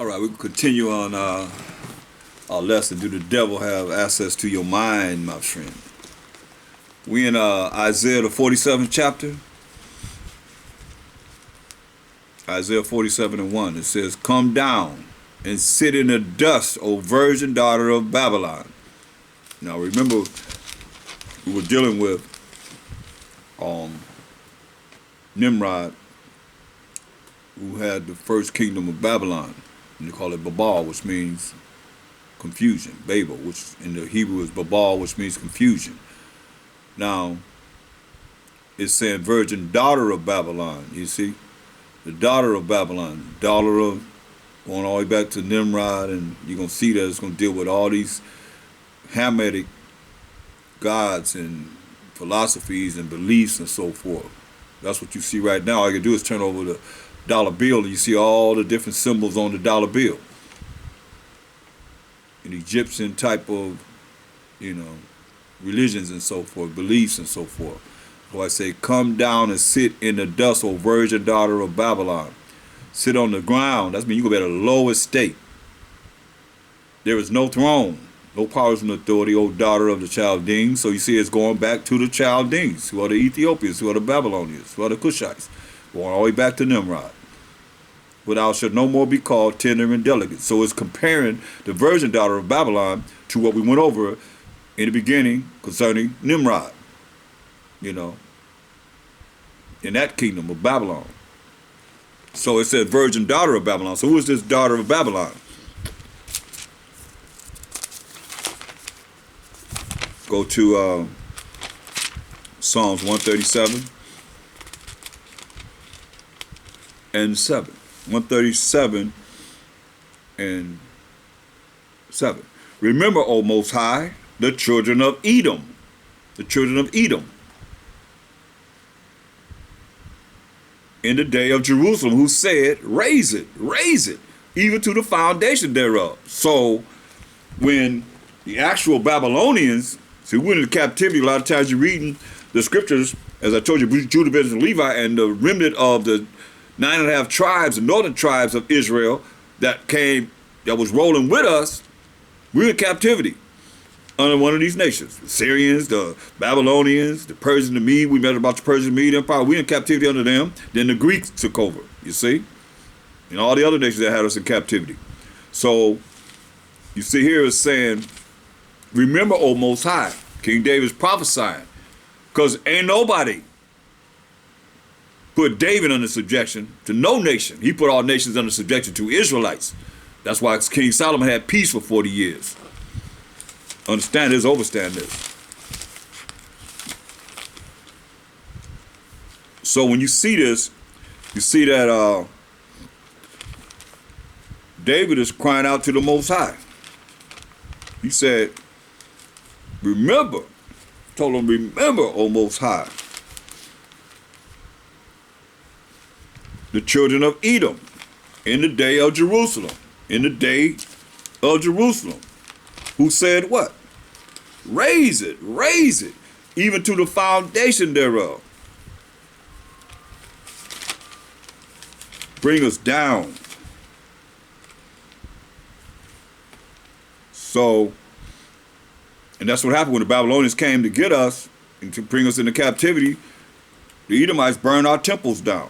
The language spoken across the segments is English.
All right, we can continue on our lesson. Do the devil have access to your mind, my friend? We in Isaiah the 47th chapter. Isaiah 47 and 1. It says, "Come down and sit in the dust, O virgin daughter of Babylon." Now remember, we were dealing with Nimrod, who had the first kingdom of Babylon. And they call it Babal, which means confusion. Babel, which in the Hebrew is Babal, which means confusion. Now, it's saying virgin daughter of Babylon, you see? The daughter of Babylon, daughter of, going all the way back to Nimrod, and you're going to see that it's going to deal with all these Hamitic gods and philosophies and beliefs and so forth. That's what you see right now. All you can do is turn over the dollar bill and you see all the different symbols on the dollar bill. An Egyptian type of, religions and so forth, beliefs and so forth. So I say, come down and sit in the dust, O virgin daughter of Babylon. Sit on the ground. That means you go to the lowest state. There is no throne, no powers and authority, O daughter of the Chaldeans. So you see it's going back to the Chaldeans, who are the Ethiopians, who are the Babylonians, who are the Cushites, going all the way back to Nimrod. But thou shalt no more be called tender and delicate. So it's comparing the virgin daughter of Babylon to what we went over in the beginning concerning Nimrod, in that kingdom of Babylon. So it said virgin daughter of Babylon. So who is this daughter of Babylon? Go to Psalms 137 and 7. 137 and 7. Remember, O Most High, the children of Edom. The children of Edom. In the day of Jerusalem, who said, raise it, even to the foundation thereof. So when the actual Babylonians, see, we went into captivity, a lot of times you're reading the scriptures, as I told you, Judah, Benjamin, and Levi, and the remnant of the 9.5 tribes, the northern tribes of Israel that was rolling with us, we were in captivity under one of these nations. The Syrians, the Babylonians, the Persians, the Mede. We read about the Persian Mede Empire. We in captivity under them. Then the Greeks took over, you see? And all the other nations that had us in captivity. So, you see here it's saying, remember, O Most High. King David's prophesying. Because ain't nobody put David under subjection to no nation. He put all nations under subjection to Israelites. That's why King Solomon had peace for 40 years. Understand this, overstand this. So when you see this, you see that David is crying out to the Most High. He said, remember, told him, remember, O Most High, the children of Edom, in the day of Jerusalem, in the day of Jerusalem, who said what? Raise it, even to the foundation thereof. Bring us down. So, and that's what happened when the Babylonians came to get us and to bring us into captivity. The Edomites burned our temples down.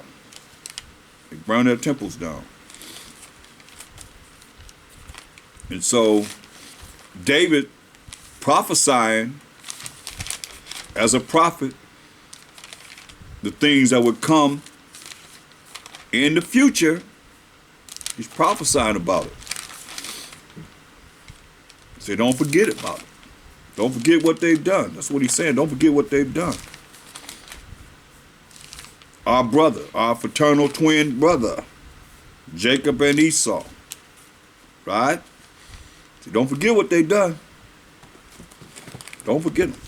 They burned their temples down. And so, David prophesying as a prophet the things that would come in the future, he's prophesying about it. Say, don't forget about it. Don't forget what they've done. That's what he's saying. Don't forget what they've done. Our brother, our fraternal twin brother, Jacob and Esau. Right? So don't forget what they've done. Don't forget them.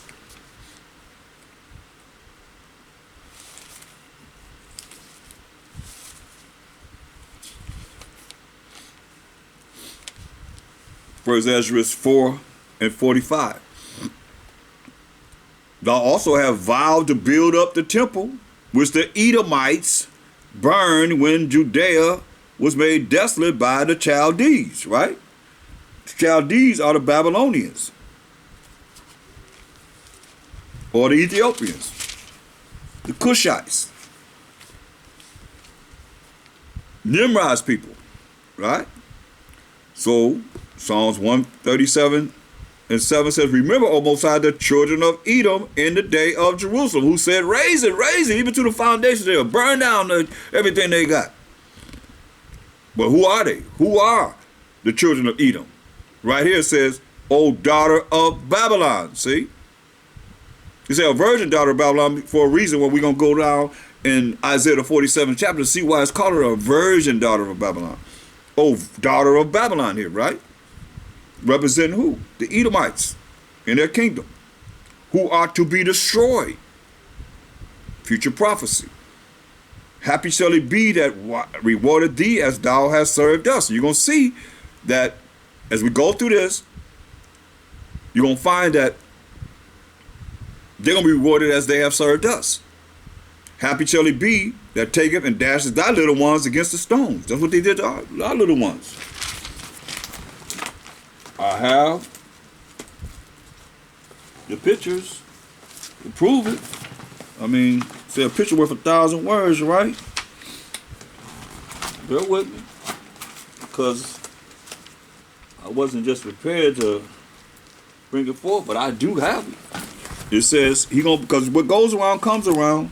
First Ezra 4 and 45. Thou also have vowed to build up the temple, which the Edomites burned when Judea was made desolate by the Chaldees, right? The Chaldees are the Babylonians or the Ethiopians, the Cushites, Nimrod's people, right? So Psalms 137 and 7 says, remember, O Most High, the children of Edom in the day of Jerusalem, who said, raise it, even to the foundation. They'll burn down everything they got. But who are they? Who are the children of Edom? Right here it says, O daughter of Babylon. See? You say a virgin daughter of Babylon for a reason. Well, we're going to go down in Isaiah the 47th chapter to see why it's called her a virgin daughter of Babylon. Oh, daughter of Babylon here, right? Representing who? The Edomites in their kingdom, who are to be destroyed. Future prophecy. Happy shall it be that rewarded thee as thou hast served us. You're going to see that as we go through this, you're going to find that they're going to be rewarded as they have served us. Happy shall it be that taketh and dashes thy little ones against the stones. That's what they did to our little ones. I have the pictures to prove it. I mean, say a picture worth 1,000 words, right? Bear with me, because I wasn't just prepared to bring it forth, but I do have it. It says because what goes around comes around.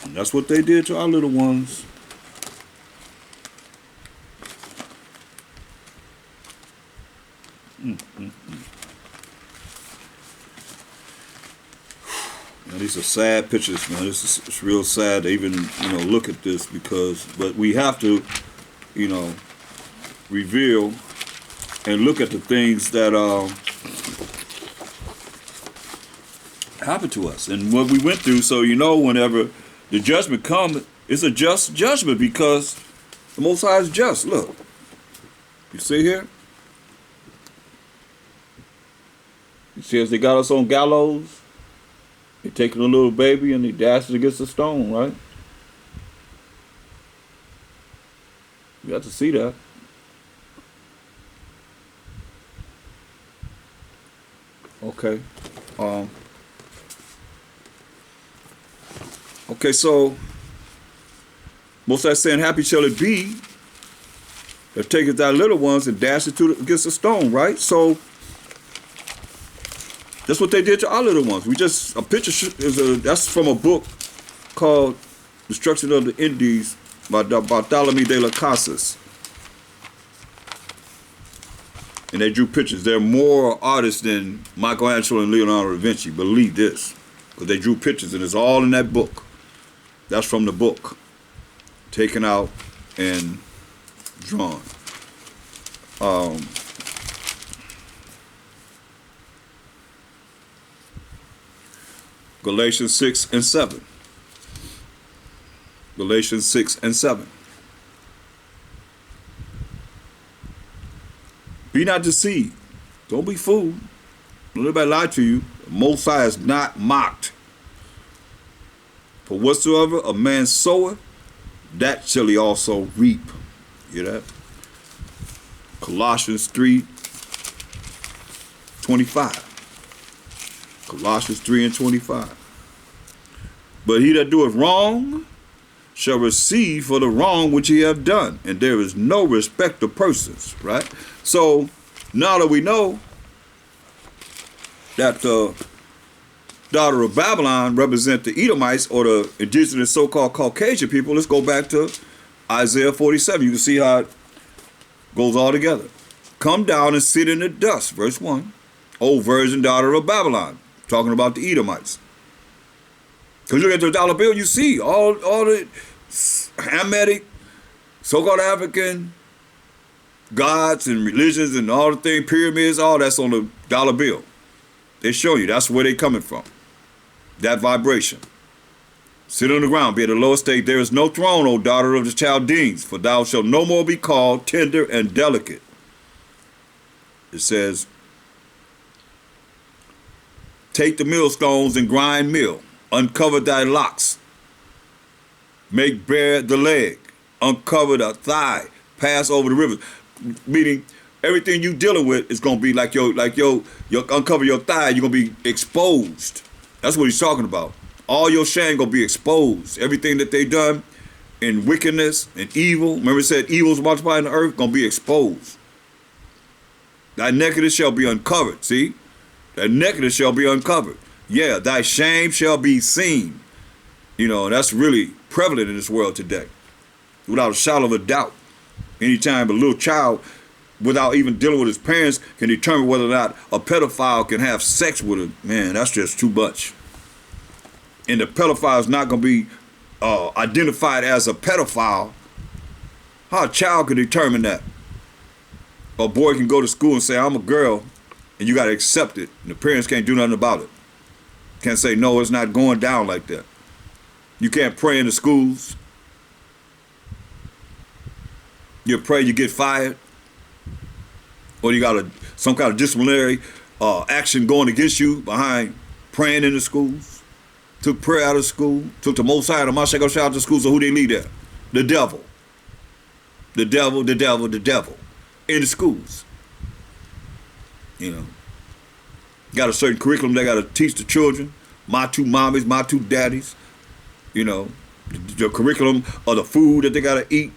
And that's what they did to our little ones. Now, these are sad pictures, man. It's real sad to even, look at this but we have to, reveal and look at the things that happened to us and what we went through. So, whenever the judgment comes, it's a just judgment because the Most High is just. Look, you see here? It says they got us on gallows. They taking a little baby and they dashed it against a stone, right? You have to see that. Okay. Okay, so most of that saying, happy shall it be that taketh thy little ones and dash it against a stone, right? So that's what they did to our little ones. A picture that's from a book called Destruction of the Indies by Bartholomew de las Casas. And they drew pictures. They're more artists than Michelangelo and Leonardo da Vinci. Believe this. Because they drew pictures and it's all in that book. That's from the book. Taken out and drawn. Galatians 6 and 7. Galatians 6 and 7. Be not deceived. Don't be fooled. Don't let anybody lie to you. The Most High is not mocked. For whatsoever a man soweth, that shall he also reap. You hear that? Colossians 3:25. Colossians 3 and 25. But he that doeth wrong shall receive for the wrong which he have done, and there is no respect of persons, right? So now that we know that the daughter of Babylon represent the Edomites or the indigenous so-called Caucasian people, let's go back to Isaiah 47. You can see how it goes all together. Come down and sit in the dust, verse 1. O virgin daughter of Babylon, talking about the Edomites. Because you look at the dollar bill, you see all the Hamitic, so-called African gods and religions and all the things, pyramids, all that's on the dollar bill. They show you that's where they coming from. That vibration. Sit on the ground, be at the lowest state. There is no throne, O daughter of the Chaldeans, for thou shalt no more be called tender and delicate. It says, take the millstones and grind meal. Uncover thy locks. Make bare the leg. uncover the thigh, pass over the rivers. Meaning everything you dealing with is gonna be like your uncover your thigh, you're gonna be exposed. That's what he's talking about. All your shame gonna be exposed. Everything that they done in wickedness and evil. Remember it said evil's multiplied in the earth, gonna be exposed. Thy nakedness shall be uncovered. See? Thy nakedness shall be uncovered. Yeah, thy shame shall be seen. You know, that's really prevalent in this world today. Without a shadow of a doubt. Anytime a little child, without even dealing with his parents, can determine whether or not a pedophile can have sex with him, man, that's just too much. And the pedophile is not going to be identified as a pedophile. How a child can determine that? A boy can go to school and say, I'm a girl, and you got to accept it. And the parents can't do nothing about it. Can't say, no, it's not going down like that. You can't pray in the schools. You pray, you get fired. Or you got some kind of disciplinary action going against you behind praying in the schools. Took prayer out of school. Took the Most High and the Mashiach out of school. So who they lead there? The devil. The devil, the devil, the devil. In the schools. You know. Got a certain curriculum they got to teach the children. My two mommies, my two daddies. You know. The curriculum of the food that they got to eat.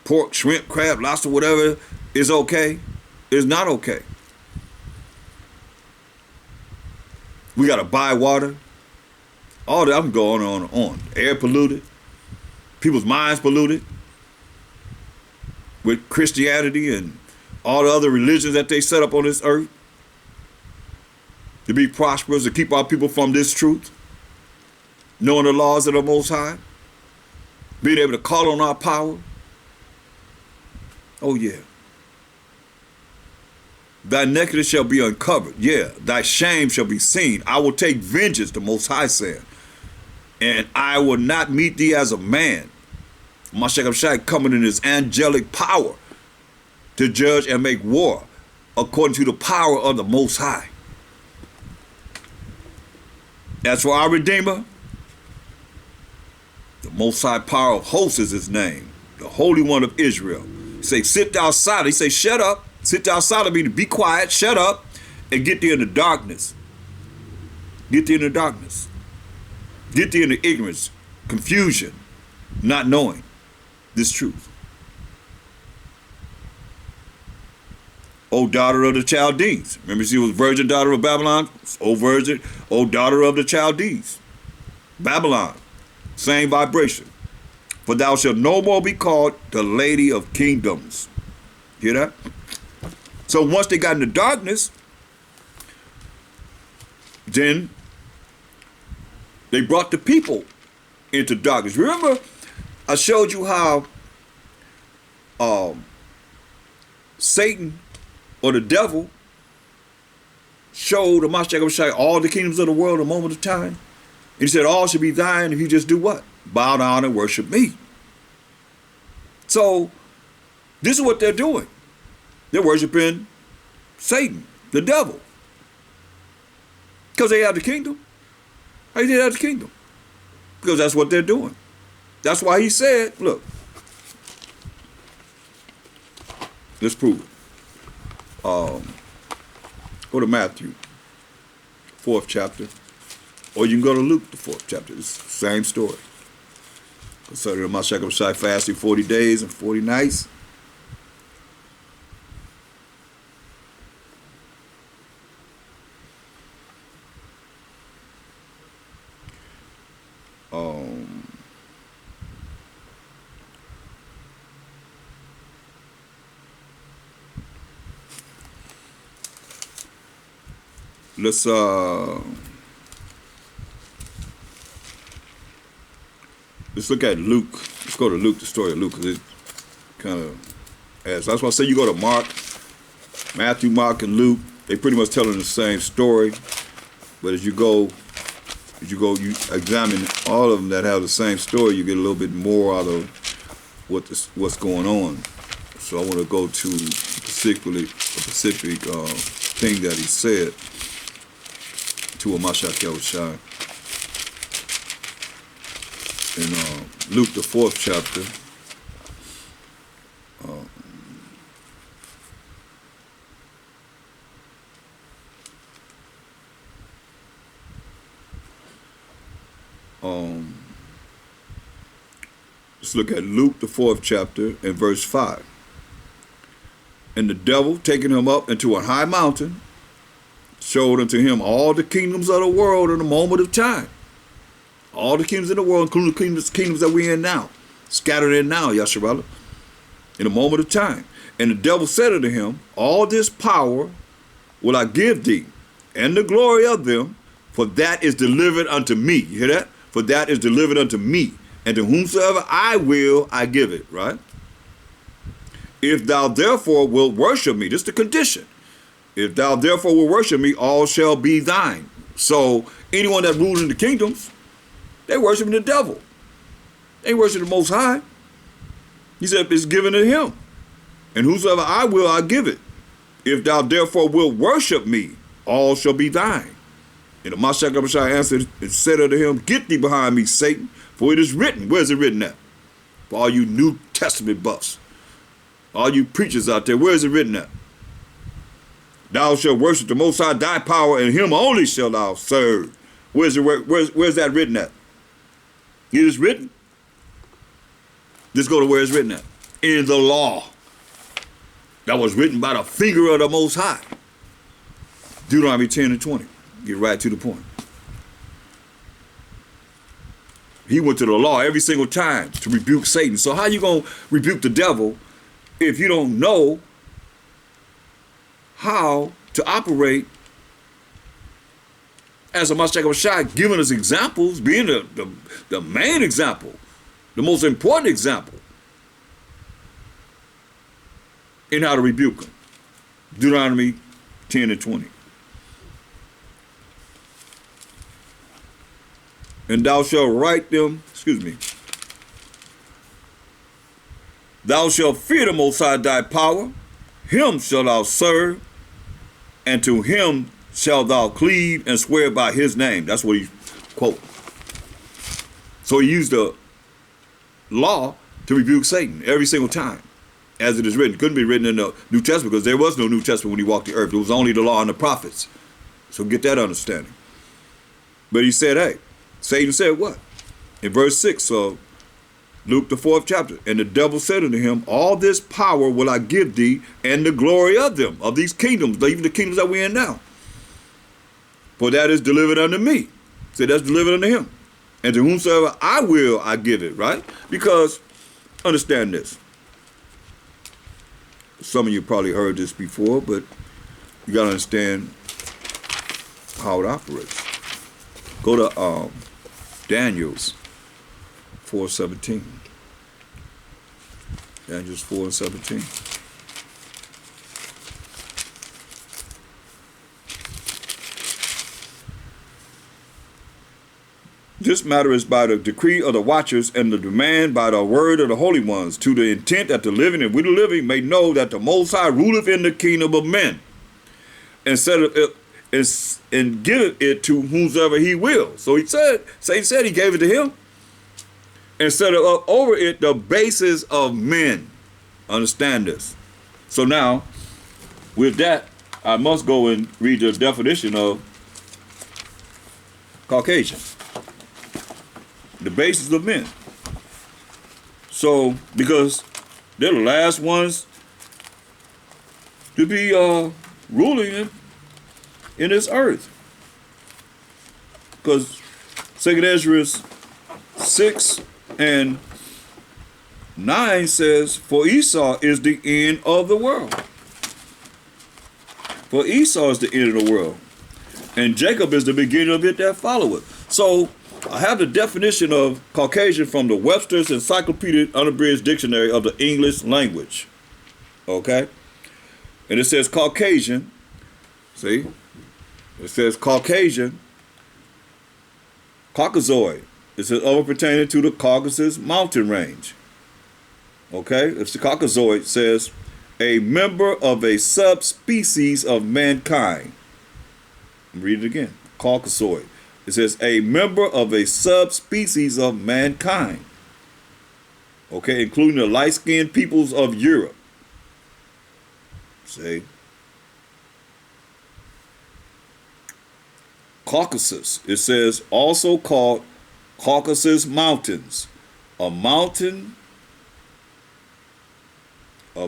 Pork, shrimp, crab, lobster, whatever is okay. Is not okay. We got to buy water. All that, I'm going on and on. Air polluted. People's minds polluted. With Christianity and all the other religions that they set up on this earth. To be prosperous, to keep our people from this truth. Knowing the laws of the Most High. Being able to call on our power. Oh yeah. Thy nakedness shall be uncovered. Yeah, thy shame shall be seen. I will take vengeance, the Most High said. And I will not meet thee as a man. Mashiach Shai coming in his angelic power to judge and make war according to the power of the Most High. As for our Redeemer, the Most High power of hosts is his name. The Holy One of Israel. He say, sit thou silent. He say, shut up. Sit thou silent, meaning be quiet, shut up, and get thee in the darkness. Get thee in the darkness. Get thee in the ignorance, confusion, not knowing this truth. O daughter of the Chaldees. Remember she was virgin daughter of Babylon? O virgin, O daughter of the Chaldees. Babylon, same vibration. For thou shalt no more be called the Lady of Kingdoms. Hear that? So once they got in the darkness, then they brought the people into darkness. Remember, I showed you how Satan or the devil showed the Mashiach all the kingdoms of the world a moment of time. And he said, all should be thine if you just do what? Bow down and worship me. So this is what they're doing. They're worshiping Satan, the devil. Because they have the kingdom. How do they have the kingdom? Because that's what they're doing. That's why he said, look, let's prove it. Go to Matthew, 4th chapter. Or you can go to Luke, the 4th chapter. It's the same story. Concerning the Mashiach Shai fasting 40 days and 40 nights. Let's look at Luke. Let's go to Luke, the story of Luke, because it kind of adds. That's why I say you go to Mark, Matthew, Mark, and Luke. They pretty much telling the same story, but as you you examine all of them that have the same story, you get a little bit more out of what's going on. So I want to go to a specific thing that he said to a Mashiach Yahushua. In Luke the 4th chapter, Let's look at Luke, the 4th chapter, and verse 5. And the devil, taking him up into a high mountain, showed unto him all the kingdoms of the world in a moment of time. All the kingdoms in the world, including the kingdoms that we're in now, scattered in now, Yasharallah, in a moment of time. And the devil said unto him, all this power will I give thee, and the glory of them, for that is delivered unto me. You hear that? For that is delivered unto me, and to whomsoever I will, I give it, right? If thou therefore wilt worship me, this is the condition. If thou therefore wilt worship me, all shall be thine. So anyone that rules in the kingdoms, they worshiping the devil. They worship the Most High. He said it's given to him. And whosoever I will, I give it. If thou therefore wilt worship me, all shall be thine. And the Mashiach answered and said unto him, get thee behind me, Satan, for it is written. Where is it written at? For all you New Testament buffs, all you preachers out there, where is it written at? Thou shalt worship the Most High, thy power, and him only shalt thou serve. Where's that written at? It is written. Let's go to where it's written at. In the law. That was written by the finger of the Most High. Deuteronomy 10 and 20. Get right to the point. He went to the law every single time to rebuke Satan. So how you going to rebuke the devil if you don't know how to operate as a Mashiach, giving us examples, being the main example, the most important example in how to rebuke him. Deuteronomy 10 and 20. And thou shalt write them, thou shalt fear the Most High thy power, him shalt thou serve, and to him shalt thou cleave and swear by his name. That's what he quote. So he used the law to rebuke Satan every single time, as it is written. It couldn't be written in the New Testament because there was no New Testament when he walked the earth. It was only the law and the prophets. So get that understanding. But he said, hey, Satan said what? In verse 6 of Luke the 4th chapter, and the devil said unto him, all this power will I give thee, and the glory of them, of these kingdoms, even the kingdoms that we're in now. For that is delivered unto me. So that's delivered unto him. And to whomsoever I will, I give it, right? Because, understand this. Some of you probably heard this before, but you got to understand how it operates. Go to Daniel's 4:17. Daniel's 4:17. This matter is by the decree of the watchers and the demand by the word of the holy ones, to the intent that the living and we the living may know that the Most High ruleth in the kingdom of men, and and giveth it to whomsoever he will. So Satan said he gave it to him, and set up over it the basis of men. Understand this. So now, with that, I must go and read the definition of Caucasian. The basis of men. So, because they're the last ones to be ruling in this earth. Because 2 Ezra 6 and 9 says, for Esau is the end of the world. For Esau is the end of the world. And Jacob is the beginning of it that followeth. So, I have the definition of Caucasian from the Webster's Encyclopedic Unabridged Dictionary of the English Language. Okay? And it says Caucasian. See? It says Caucasian. Caucasoid. It says over pertaining to the Caucasus mountain range. Okay? It's the Caucasoid. Says a member of a subspecies of mankind. Read it again. Caucasoid. It says a member of a subspecies of mankind. Okay, including the light-skinned peoples of Europe. See? Caucasus. It says also called Caucasus Mountains, a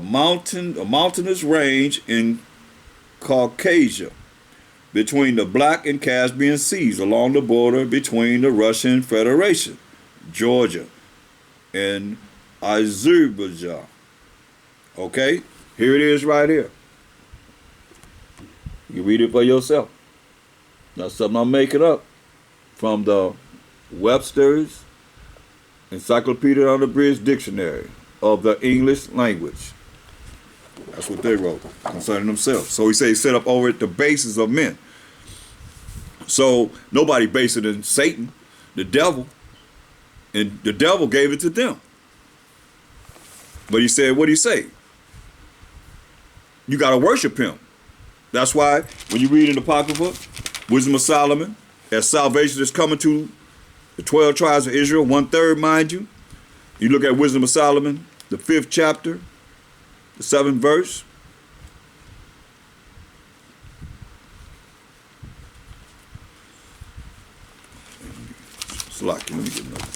mountainous range in Caucasia, between the Black and Caspian Seas, along the border between the Russian Federation, Georgia, and Azerbaijan. Okay? Here it is right here. You read it for yourself. That's something I'm making up from the Webster's Encyclopedia Unabridged Dictionary of the English Language. That's what they wrote concerning themselves. So he said he set up over it the basis of men. So nobody based it in Satan, the devil, and the devil gave it to them. But he said, what do you say? You got to worship him. That's why when you read in the Apocrypha, Wisdom of Solomon, as salvation is coming to the 12 tribes of Israel, 1/3, mind you. You look at Wisdom of Solomon, the 5th chapter, the 7th verse. Let me get another one.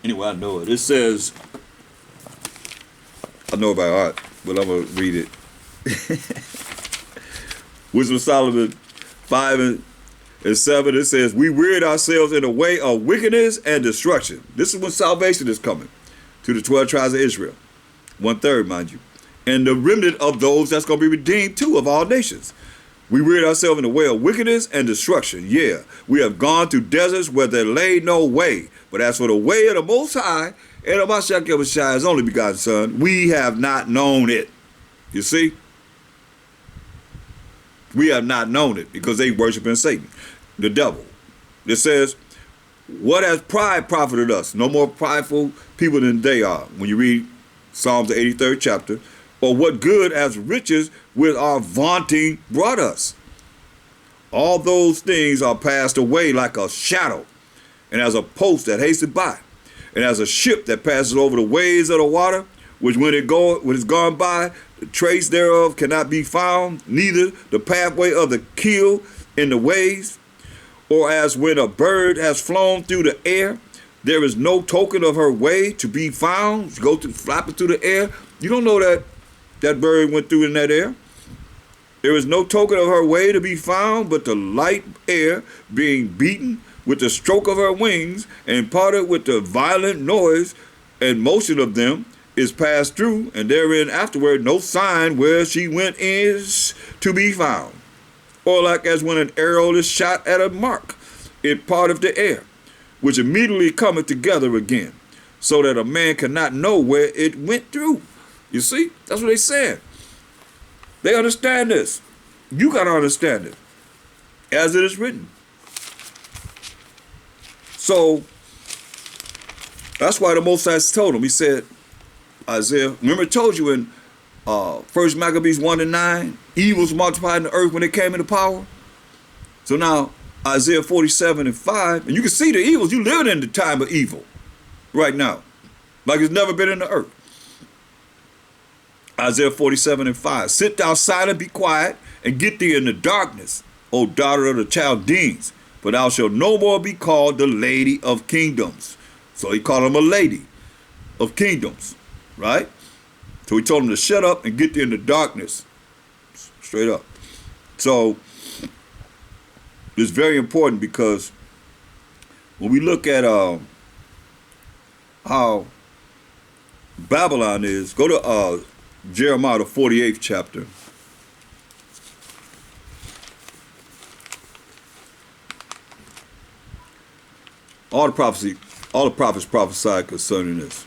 Anyway, I know it. It says, I know about art, but I'm going to read it. Wisdom of Solomon 5 and 7, it says, we weird ourselves in a way of wickedness and destruction. This is when salvation is coming to the 12 tribes of Israel. 1/3, mind you. And the remnant of those that's going to be redeemed too of all nations. We weird ourselves in the way of wickedness and destruction. Yeah, we have gone through deserts where there lay no way. But as for the way of the Most High, and of Mashiach his only begotten Son, we have not known it. You see? We have not known it because they worshiping Satan, the devil. It says, what has pride profited us? No more prideful people than they are. When you read Psalms the 83rd chapter, or what good has riches with our vaunting brought us? All those things are passed away like a shadow, and as a post that hasteth by, and as a ship that passes over the waves of the water, which when it is gone by, the trace thereof cannot be found, neither the pathway of the keel in the waves, or as when a bird has flown through the air, there is no token of her way to be found. Go to flapping through the air. You don't know that bird went through in that air. There is no token of her way to be found, but the light air being beaten with the stroke of her wings, and parted with the violent noise and motion of them, is passed through, and therein afterward no sign where she went is to be found. Or like as when an arrow is shot at a mark, it parteth the air, which immediately cometh together again, so that a man cannot know where it went through. You see, that's what they said. They understand this. You got to understand it, as it is written. So that's why the Most High told him. He said, Isaiah, remember it told you in 1 Maccabees 1:9, evils multiplied in the earth when they came into power. So now Isaiah 47:5, and you can see the evils. You living in the time of evil right now, like it's never been in the earth. Isaiah 47:5, sit thou silent, be quiet, and get thee in the darkness, O daughter of the Chaldeans, for thou shalt no more be called the lady of kingdoms. So he called him a lady of kingdoms, right? So he told him to shut up and get thee in the darkness, straight up. So it's very important, because when we look at how Babylon is, go to Jeremiah the 48th chapter. All the prophets prophesied concerning this.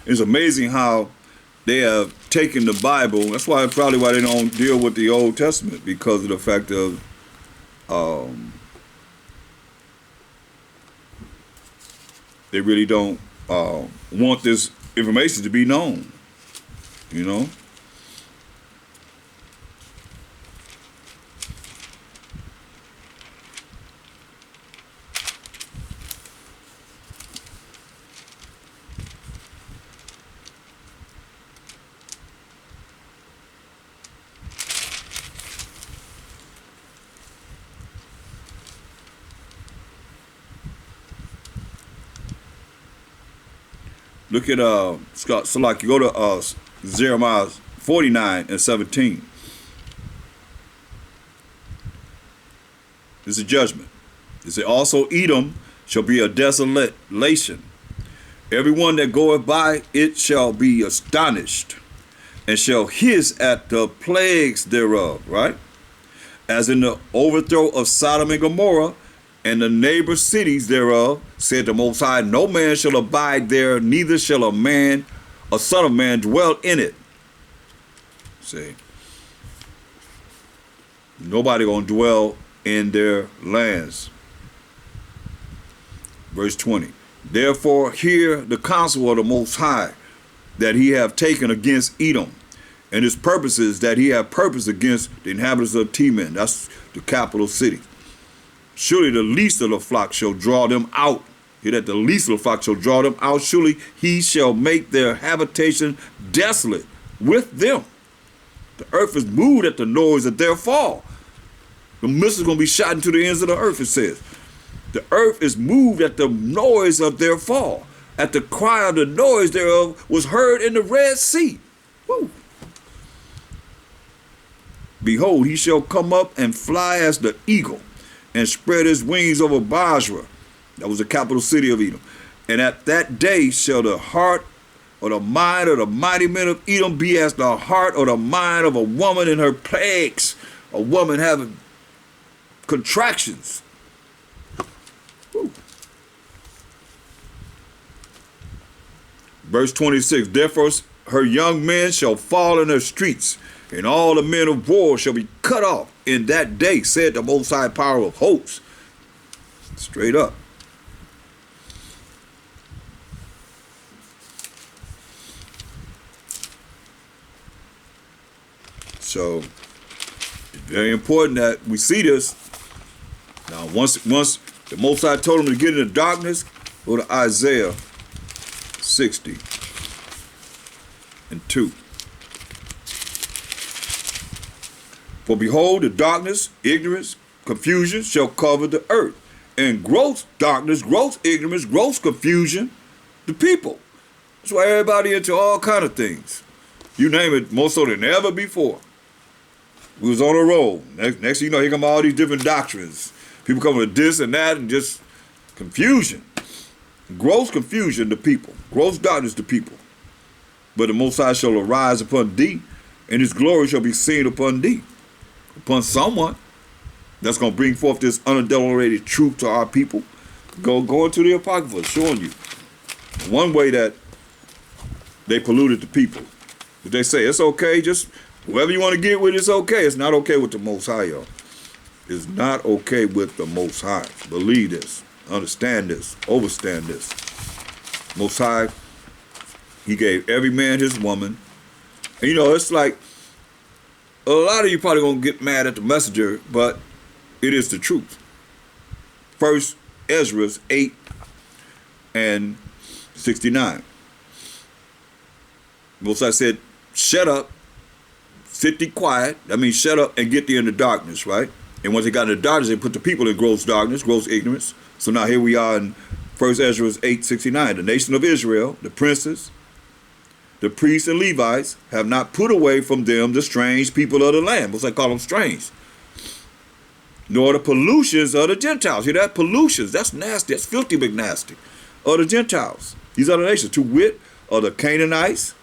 It's amazing how they have taken the Bible. That's probably why they don't deal with the Old Testament, because of the fact of they really don't want this information to be known, you know. Look at Scott. So like you go to Jeremiah 49:17. This is a judgment. It said, also Edom shall be a desolation. Everyone that goeth by it shall be astonished, and shall hiss at the plagues thereof, right? As in the overthrow of Sodom and Gomorrah, and the neighbor cities thereof, said the Most High, no man shall abide there, neither shall a son of man dwell in it. See, nobody gonna dwell in their lands. Verse 20. Therefore hear the counsel of the Most High that he have taken against Edom, and his purposes that he have purposed against the inhabitants of Teman. That's the capital city. Surely the least of the flock shall draw them out. Hear that? The least of the flock shall draw them out. Surely he shall make their habitation desolate with them. The earth is moved at the noise of their fall. The missiles going to be shot into the ends of the earth, it says. The earth is moved at the noise of their fall. At the cry of the noise thereof was heard in the Red Sea. Woo. Behold, he shall come up and fly as the eagle, and spread his wings over Basra. That was the capital city of Edom. And at that day shall the heart or the mind of the mighty men of Edom be as the heart or the mind of a woman in her plagues, a woman having contractions. Woo. Verse 26, therefore her young men shall fall in her streets, and all the men of war shall be cut off in that day, said the Most High power of hosts. Straight up. So it's very important that we see this. Now, once the Most High told him to get into darkness, go to Isaiah 60:2. For behold, the darkness, ignorance, confusion shall cover the earth, and gross darkness, gross ignorance, gross confusion, the people. That's why everybody into all kind of things. You name it, more so than ever before. We was on a roll. Next thing you know, here come all these different doctrines. People come with this and that, and just confusion. Gross confusion to people. Gross darkness to people. But the Most High shall arise upon thee, and his glory shall be seen upon thee. Upon someone that's going to bring forth this unadulterated truth to our people. Go into the Apocrypha, showing you one way that they polluted the people. But they say, it's okay, just whoever you want to get with, it's okay. It's not okay with the Most High, y'all. It's not okay with the Most High. Believe this. Understand this. Overstand this. Most High, he gave every man his woman. And you know, it's like, a lot of you probably gonna get mad at the messenger, but it is the truth. First Ezra 8:69. Most High said, shut up, sit thee quiet. That means shut up and get thee in the darkness, right? And once they got in the darkness, they put the people in gross darkness, gross ignorance. So now here we are in First Ezra 8:69. The nation of Israel, the princes, the priests and Levites have not put away from them the strange people of the land. What's I call them strange? Nor the pollutions of the Gentiles. Hear that? Pollutions. That's nasty. That's filthy big nasty. Of the Gentiles. These other nations. To wit, of the Canaanites.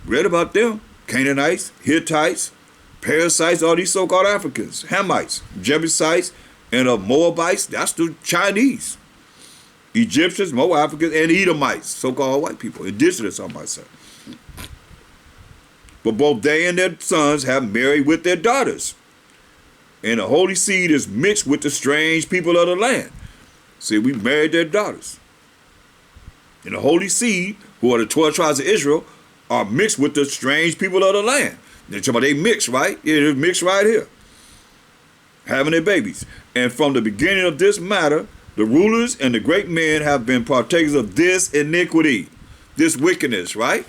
Read about them. Canaanites, Hittites, Perizzites, all these so-called Africans. Hamites, Jebusites, and of Moabites. That's the Chinese. Egyptians, Moab-Africans, and Edomites, so-called white people, indigenous, I might say. But both they and their sons have married with their daughters. And the holy seed is mixed with the strange people of the land. See, we married their daughters. And the holy seed, who are the 12 tribes of Israel, are mixed with the strange people of the land. They're talking about they mixed, right? Yeah, they're mixed right here. Having their babies. And from the beginning of this matter, the rulers and the great men have been partakers of this iniquity, this wickedness, right?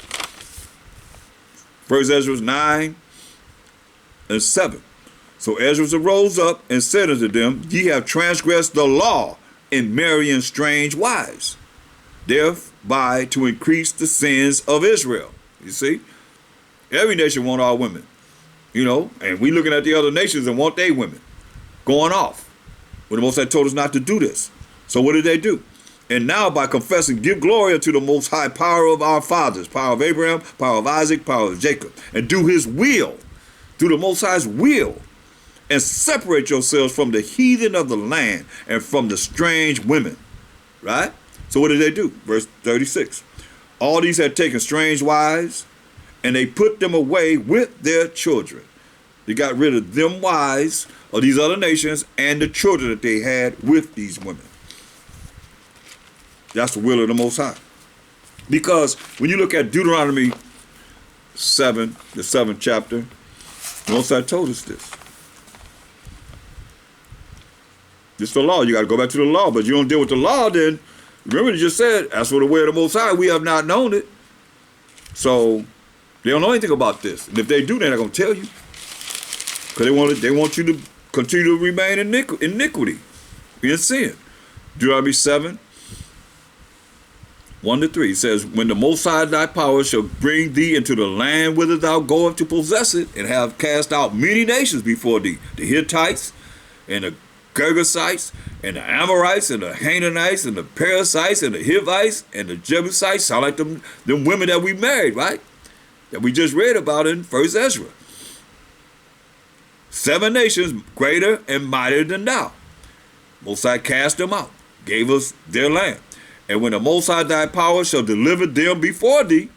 First Ezra 9:7. So Ezra arose up and said unto them, ye have transgressed the law in marrying strange wives. thereby to increase the sins of Israel. You see? Every nation want our women, and we looking at the other nations and want their women going off. But the Most High told us not to do this. So what did they do? And now by confessing, give glory unto the Most High, power of our fathers, power of Abraham, power of Isaac, power of Jacob, and do his will, do the Most High's will, and separate yourselves from the heathen of the land and from the strange women. Right? So what did they do? Verse 36. All these had taken strange wives, and they put them away with their children. They got rid of them wives of these other nations and the children that they had with these women. That's the will of the Most High. Because when you look at Deuteronomy 7, the 7th chapter, the Most High told us this. It's the law. You got to go back to the law. But you don't deal with the law, then remember it just said, as for the way of the Most High, we have not known it. So they don't know anything about this. And if they do, they're not going to tell you. Because they want you to continue to remain in iniquity, in sin. Deuteronomy 7, 1-3 says, when the Most High thy power shall bring thee into the land whither thou goest to possess it, and have cast out many nations before thee, the Hittites, and the Girgasites, and the Amorites, and the Canaanites, and the Perizzites, and the Hivites, and the Jebusites. Sound like them women that we married, right? That we just read about in 1 Ezra. 7 nations greater and mightier than thou. Most High cast them out, gave us their land. And when the Most High thy power shall deliver them before thee,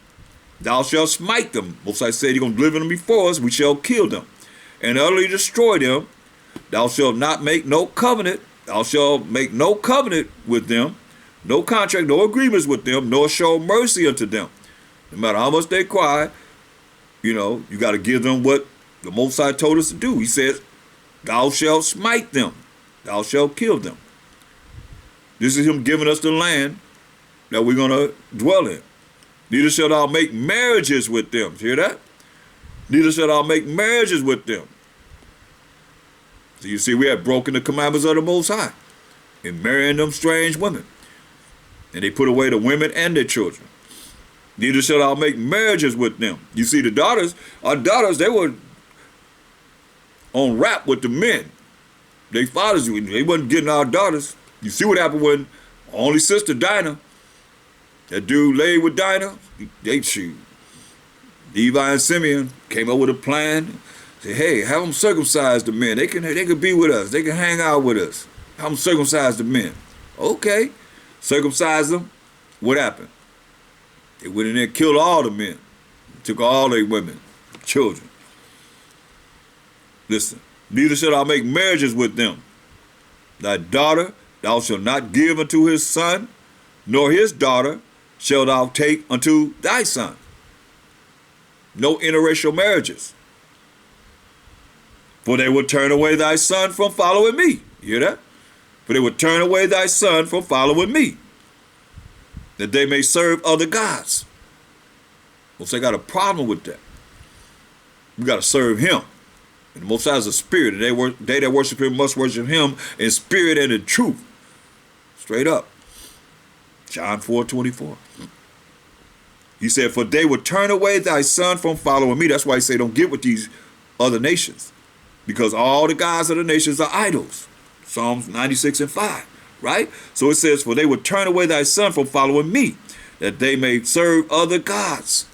thou shalt smite them. Most High said, you're going to deliver them before us, we shall kill them, and utterly destroy them. Thou shalt not make no covenant. Thou shalt make no covenant with them, no contract, no agreements with them, nor show mercy unto them. No matter how much they cry, you got to give them what the Most High told us to do. He says, thou shalt smite them. Thou shalt kill them. This is him giving us the land that we're going to dwell in. Neither shalt thou make marriages with them. Hear that? Neither shalt thou make marriages with them. So you see, we have broken the commandments of the Most High in marrying them strange women. And they put away the women and their children. Neither shall thou make marriages with them. You see, our daughters, they were on rap with the men. Their fathers, they wasn't getting our daughters. You see what happened when only sister Dinah, that dude laid with Dinah, they shoot. Levi and Simeon came up with a plan. Say, hey, have them circumcise the men. They can be with us. They can hang out with us. Have them circumcise the men. Okay. Circumcise them. What happened? They went in there and killed all the men. Took all their women, children. Listen. Neither shall thou make marriages with them. Thy daughter thou shalt not give unto his son, nor his daughter shalt thou take unto thy son. No interracial marriages. For they will turn away thy son from following me. You hear that? For they will turn away thy son from following me, that they may serve other gods. Well, so they got a problem with that. We got to serve him. And the Most High is a spirit, and they that worship him must worship him in spirit and in truth. Straight up. John 4:24. He said, for they will turn away thy son from following me. That's why he say don't get with these other nations. Because all the gods of the nations are idols. Psalms 96:5. Right? So it says, for they will turn away thy son from following me, that they may serve other gods.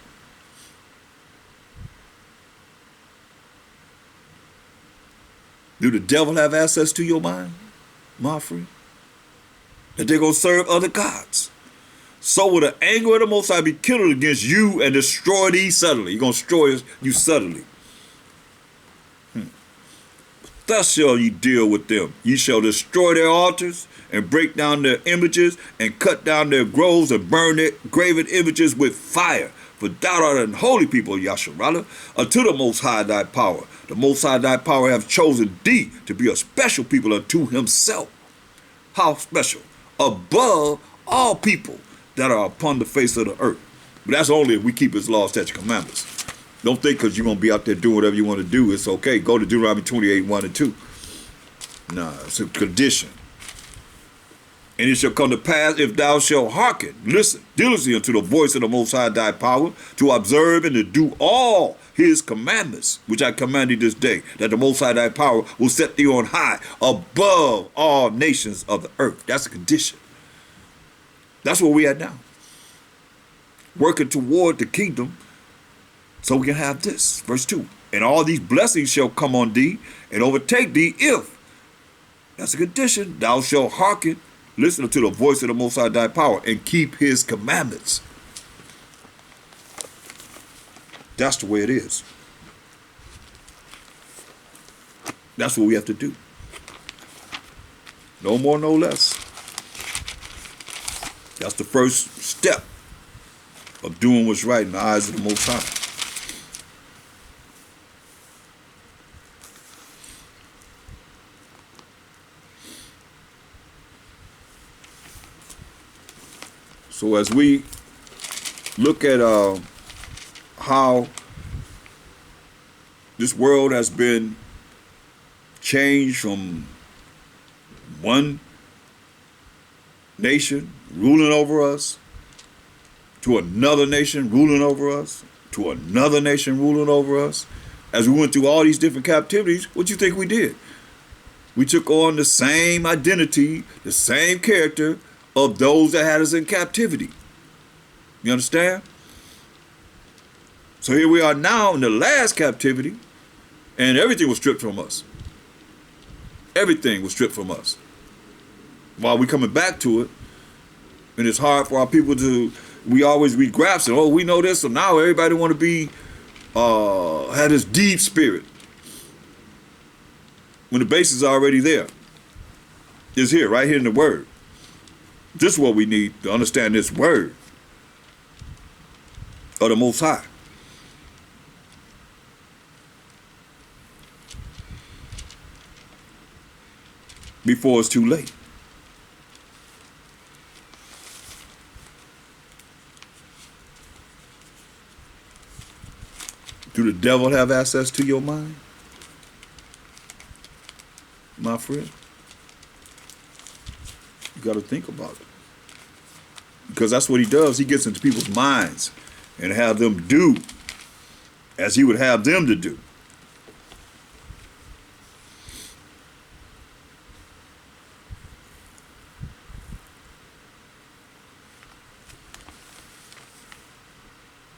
Do the devil have access to your mind, my friend? That they're going to serve other gods. So will the anger of the Most High be kindled against you and destroy thee suddenly. He's going to destroy you suddenly. Thus shall ye deal with them. Ye shall destroy their altars and break down their images and cut down their groves and burn their graven images with fire. For thou art an holy people, Yasharallah, unto the Most High thy power. The Most High thy power hath chosen thee to be a special people unto himself. How special? Above all people that are upon the face of the earth. But that's only if we keep his laws, statutes, commandments. Don't think because you're going to be out there doing whatever you want to do, it's okay. Go to Deuteronomy 28:1 and 2. Nah, it's a condition. And it shall come to pass, if thou shalt hearken, listen diligently unto the voice of the Most High thy power, to observe and to do all his commandments, which I command thee this day, that the Most High thy power will set thee on high above all nations of the earth. That's a condition. That's where we at now. Working toward the kingdom so we can have this. Verse 2. And all these blessings shall come on thee and overtake thee if, that's a condition, thou shalt hearken, listen to the voice of the Most High thy power, and keep his commandments. That's the way it is. That's what we have to do. No more, no less. That's the first step of doing what's right in the eyes of the Most High. So as we look at how this world has been changed from one nation ruling over us to another nation ruling over us to another nation ruling over us, as we went through all these different captivities, what do you think we did? We took on the same identity, the same character of those that had us in captivity. You understand? So here we are now in the last captivity, and everything was stripped from us. Everything was stripped from us. While we coming back to it, and it's hard for our people to, we grasp it. Oh, we know this, so now everybody want to be, had this deep spirit. When the base is already there. It's here, right here in the word. This is what we need to understand, this word of the Most High. Before it's too late. Do the devil have access to your mind, my friend? You got to think about it. Because that's what he does. He gets into people's minds and have them do as he would have them to do.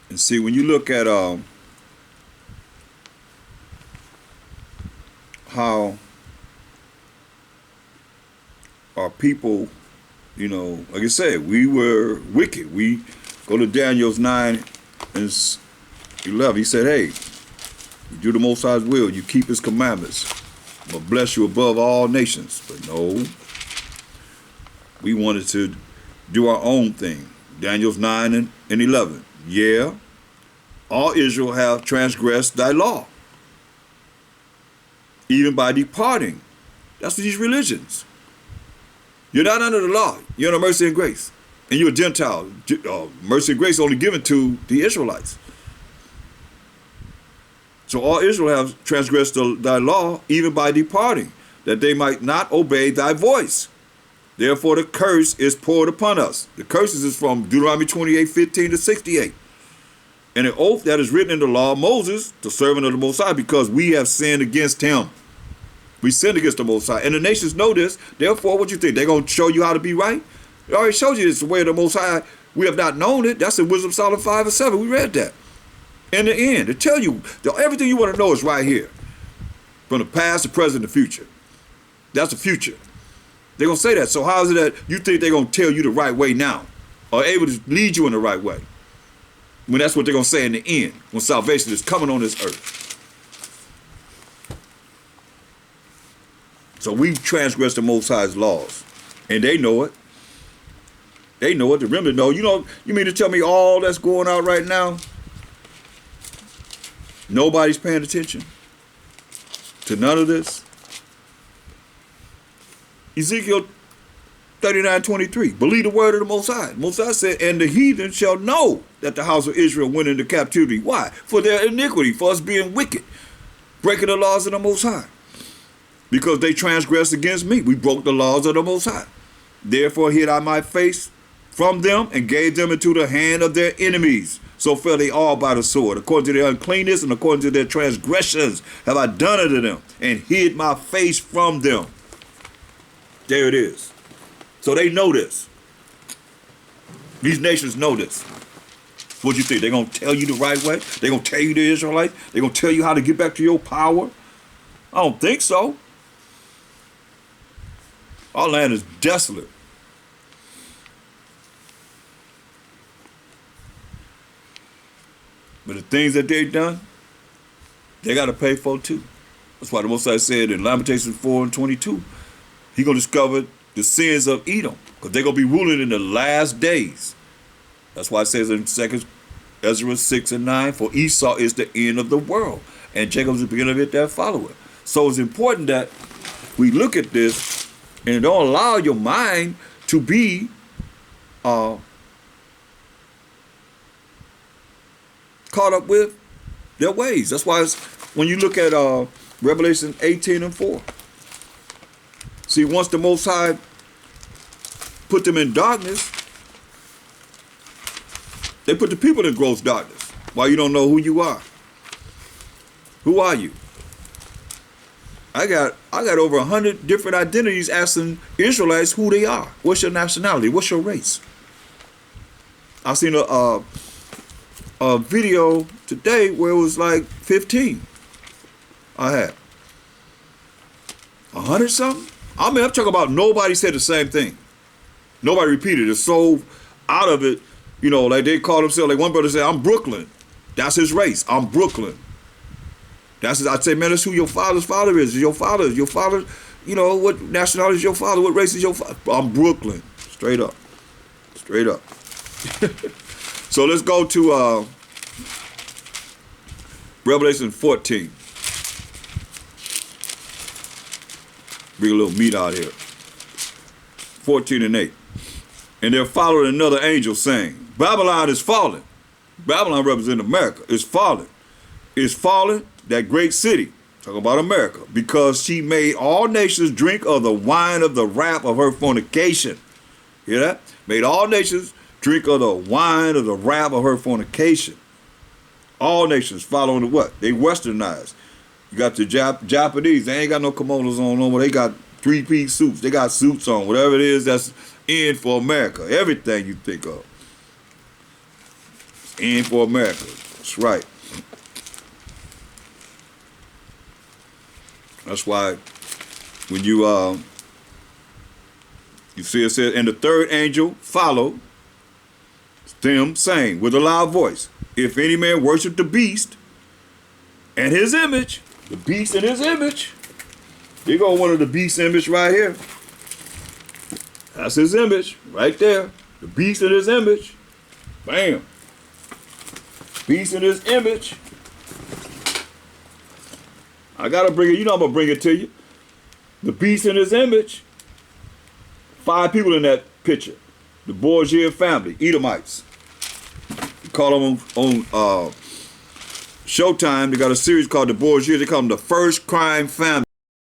And see, when you look at how our people, you know, like I said, we were wicked. We go to Daniel's 9 and 11. He said, hey, you do the Most High's will, you keep his commandments. I'm going to bless you above all nations. But no, we wanted to do our own thing. Daniel's 9 and 11. Yeah, all Israel have transgressed thy law, even by departing. That's these religions. You're not under the law. You're under mercy and grace. And you're a Gentile. Mercy and grace only given to the Israelites. So all Israel have transgressed thy law, even by departing, that they might not obey thy voice. Therefore the curse is poured upon us. The curses is from Deuteronomy 28:15 to 68. And an oath that is written in the law of Moses, the servant of the Most High, because we have sinned against him. We sinned against the Most High. And the nations know this. Therefore, what you think? They're going to show you how to be right? They already showed you this, the way of the Most High. We have not known it. That's in Wisdom Solomon 5 and 7. We read that. In the end, they tell you, everything you want to know is right here. From the past, the present, the future. That's the future. They're going to say that. So how is it that you think they're going to tell you the right way now? Or able to lead you in the right way? When that's what they're going to say in the end. When salvation is coming on this earth. So we transgress the Most High's laws. And they know it. They know it. The remnant know. You mean to tell me all that's going on right now? Nobody's paying attention to none of this? Ezekiel 39:23. Believe the word of the Most High. Most High said, and the heathen shall know that the house of Israel went into captivity. Why? For their iniquity, for us being wicked, breaking the laws of the Most High. Because they transgressed against me. We broke the laws of the Most High. Therefore hid I my face from them and gave them into the hand of their enemies. So fell they all by the sword. According to their uncleanness and according to their transgressions have I done unto them, and hid my face from them. There it is. So they know this. These nations know this. What do you think? They're going to tell you the right way? They're going to tell you the Israelites? They're going to tell you how to get back to your power? I don't think so. Our land is desolate. But the things that they've done, they got to pay for too. That's why the Most High said in Lamentations 4:22, He going to discover the sins of Edom, because they're going to be ruling in the last days. That's why it says in 2 Ezra 6:9, for Esau is the end of the world, and Jacob is the beginning of it that followeth. So it's important that we look at this and don't allow your mind to be caught up with their ways. That's why when you look at Revelation 18:4, see, once the Most High put them in darkness, they put the people in gross darkness. Why? You don't know who you are. Who are you? I got over 100 different identities asking Israelites who they are. What's your nationality? What's your race? I seen a video today where it was like 15. I had 100 something. I mean, I'm talking about nobody said the same thing. Nobody repeated it. So out of it, you know, like they call themselves, like one brother said, I'm Brooklyn. That's his race. I'm Brooklyn. That's his, I'd say, man, that's who your father's father is. Your father, you know, what nationality is your father? What race is your father? I'm Brooklyn. Straight up. Straight up. So let's go to Revelation 14. Bring a little meat out here. 14:8. And there followed another angel saying, Babylon is fallen. Babylon represents America. It's fallen. It's fallen, that great city. Talk about America. Because she made all nations drink of the wine of the wrath of her fornication. Hear that? Made all nations drink of the wine of the wrath of her fornication. All nations following the what? They westernized. You got the Japanese. They ain't got no kimonos on no more. They got three-piece suits. They got suits on. Whatever it is that's in for America. Everything you think of. In for America. That's right. That's why when you see it says, and the third angel followed them, saying with a loud voice, if any man worship the beast and his image, the beast and his image, there go one of the beast image right here. That's his image right there. The beast and his image. Bam. Beast and his image. I gotta bring it, you know I'm gonna bring it to you. The beast in his image. 5 people in that picture. The Borgia family, Edomites. You call them on Showtime. They got a series called The Borgia. They call them the first crime family.